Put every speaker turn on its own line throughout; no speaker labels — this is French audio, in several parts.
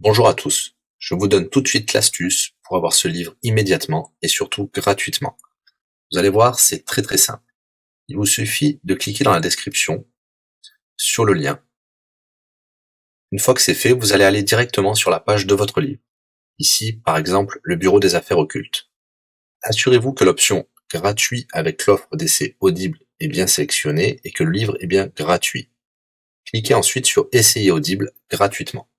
Bonjour à tous, je vous donne tout de suite l'astuce pour avoir ce livre immédiatement et surtout gratuitement. Vous allez voir, c'est très simple. Il vous suffit de cliquer dans la description sur le lien. Une fois que c'est fait, vous allez aller directement sur la page de votre livre. Ici, par exemple, le bureau des affaires occultes. Assurez-vous que l'option gratuit avec l'offre d'essai Audible est bien sélectionnée et que le livre est bien gratuit. Cliquez ensuite sur Essayer Audible gratuitement.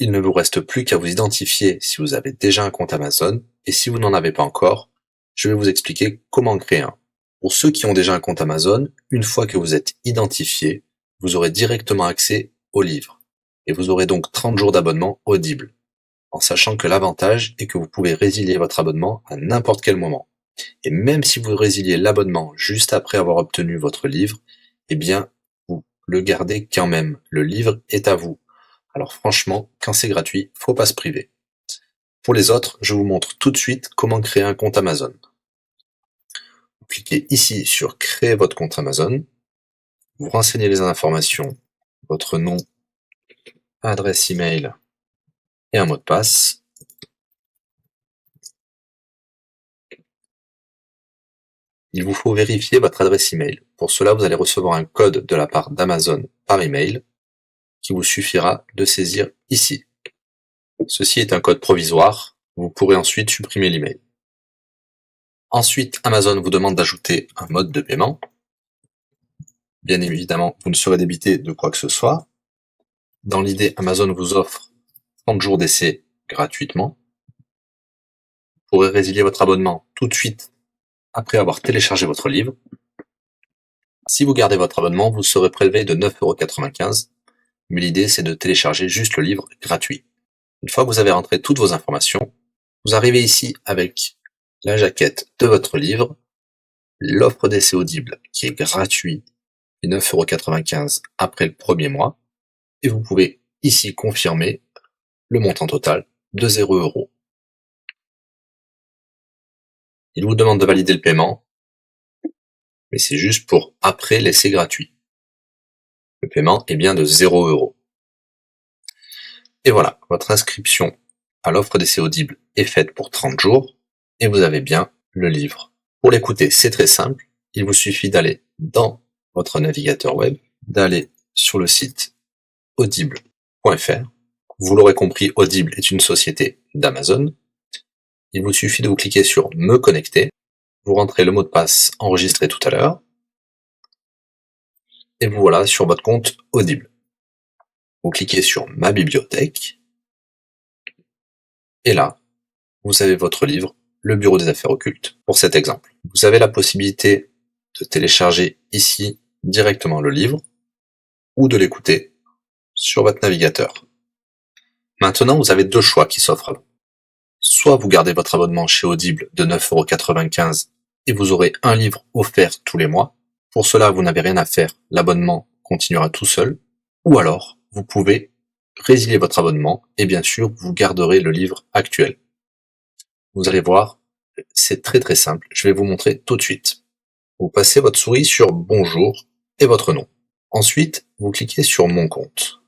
Il ne vous reste plus qu'à vous identifier si vous avez déjà un compte Amazon, et si vous n'en avez pas encore, je vais vous expliquer comment créer un. Pour ceux qui ont déjà un compte Amazon, une fois que vous êtes identifié, vous aurez directement accès au livre, et vous aurez donc 30 jours d'abonnement Audible, en sachant que l'avantage est que vous pouvez résilier votre abonnement à n'importe quel moment. Et même si vous résiliez l'abonnement juste après avoir obtenu votre livre, eh bien, vous le gardez quand même. Le livre est à vous. Alors franchement, quand c'est gratuit, faut pas se priver. Pour les autres, je vous montre tout de suite comment créer un compte Amazon. Vous cliquez ici sur créer votre compte Amazon. Vous renseignez les informations, votre nom, adresse email et un mot de passe. Il vous faut vérifier votre adresse email. Pour cela, vous allez recevoir un code de la part d'Amazon par email qui vous suffira de saisir ici. Ceci est un code provisoire. Vous pourrez ensuite supprimer l'email. Ensuite, Amazon vous demande d'ajouter un mode de paiement. Bien évidemment, vous ne serez débité de quoi que ce soit. Dans l'idée, Amazon vous offre 30 jours d'essai gratuitement. Vous pourrez résilier votre abonnement tout de suite après avoir téléchargé votre livre. Si vous gardez votre abonnement, vous serez prélevé de 9,95 €, mais l'idée c'est de télécharger juste le livre gratuit. Une fois que vous avez rentré toutes vos informations, vous arrivez ici avec la jaquette de votre livre, l'offre d'essai Audible qui est gratuit et 9,95 € après le premier mois, et vous pouvez ici confirmer le montant total de 0 €. Il vous demande de valider le paiement, mais c'est juste pour après l'essai gratuit. Le paiement est bien de 0 €. Et voilà, votre inscription à l'offre d'essai Audible est faite pour 30 jours, et vous avez bien le livre. Pour l'écouter, c'est très simple, il vous suffit d'aller dans votre navigateur web, d'aller sur le site audible.fr. Vous l'aurez compris, Audible est une société d'Amazon. Il vous suffit de vous cliquer sur Me connecter, vous rentrez le mot de passe enregistré tout à l'heure, et vous voilà sur votre compte Audible. Vous cliquez sur Ma bibliothèque, et là, vous avez votre livre, Le Bureau des affaires occultes, pour cet exemple. Vous avez la possibilité de télécharger ici directement le livre, ou de l'écouter sur votre navigateur. Maintenant, vous avez deux choix qui s'offrent à vous. Soit vous gardez votre abonnement chez Audible de 9,95 € et vous aurez un livre offert tous les mois. Pour cela, vous n'avez rien à faire, l'abonnement continuera tout seul. Ou alors, vous pouvez résilier votre abonnement et bien sûr, vous garderez le livre actuel. Vous allez voir, c'est très simple, je vais vous montrer tout de suite. Vous passez votre souris sur Bonjour et votre nom. Ensuite, vous cliquez sur Mon compte.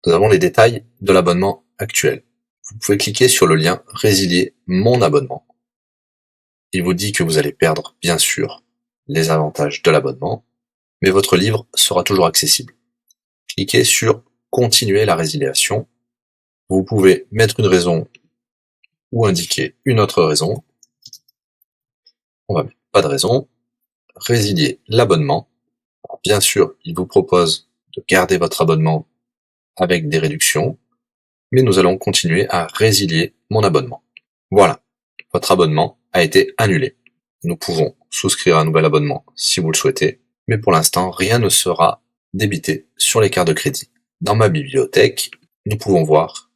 Nous avons les détails de l'abonnement actuel. Vous pouvez cliquer sur le lien Résilier mon abonnement. Il vous dit que vous allez perdre, bien sûr, les avantages de l'abonnement, mais votre livre sera toujours accessible. Cliquez sur Continuer la résiliation. Vous pouvez mettre une raison ou indiquer une autre raison. On va mettre pas de raison. Résilier l'abonnement. Bien sûr, il vous propose de garder votre abonnement avec des réductions, mais nous allons continuer à résilier mon abonnement. Voilà, votre abonnement a été annulé. Nous pouvons souscrire un nouvel abonnement si vous le souhaitez, mais pour l'instant, rien ne sera débité sur les cartes de crédit. Dans ma bibliothèque, nous pouvons voir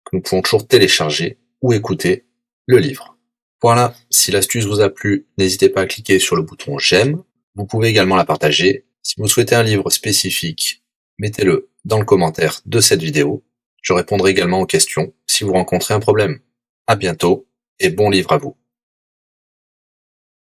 que nous pouvons toujours télécharger ou écouter le livre. Voilà, si l'astuce vous a plu, n'hésitez pas à cliquer sur le bouton j'aime. Vous pouvez également la partager. Si vous souhaitez un livre spécifique, mettez-le dans le commentaire de cette vidéo. Je répondrai également aux questions si vous rencontrez un problème. À bientôt et bon livre à vous.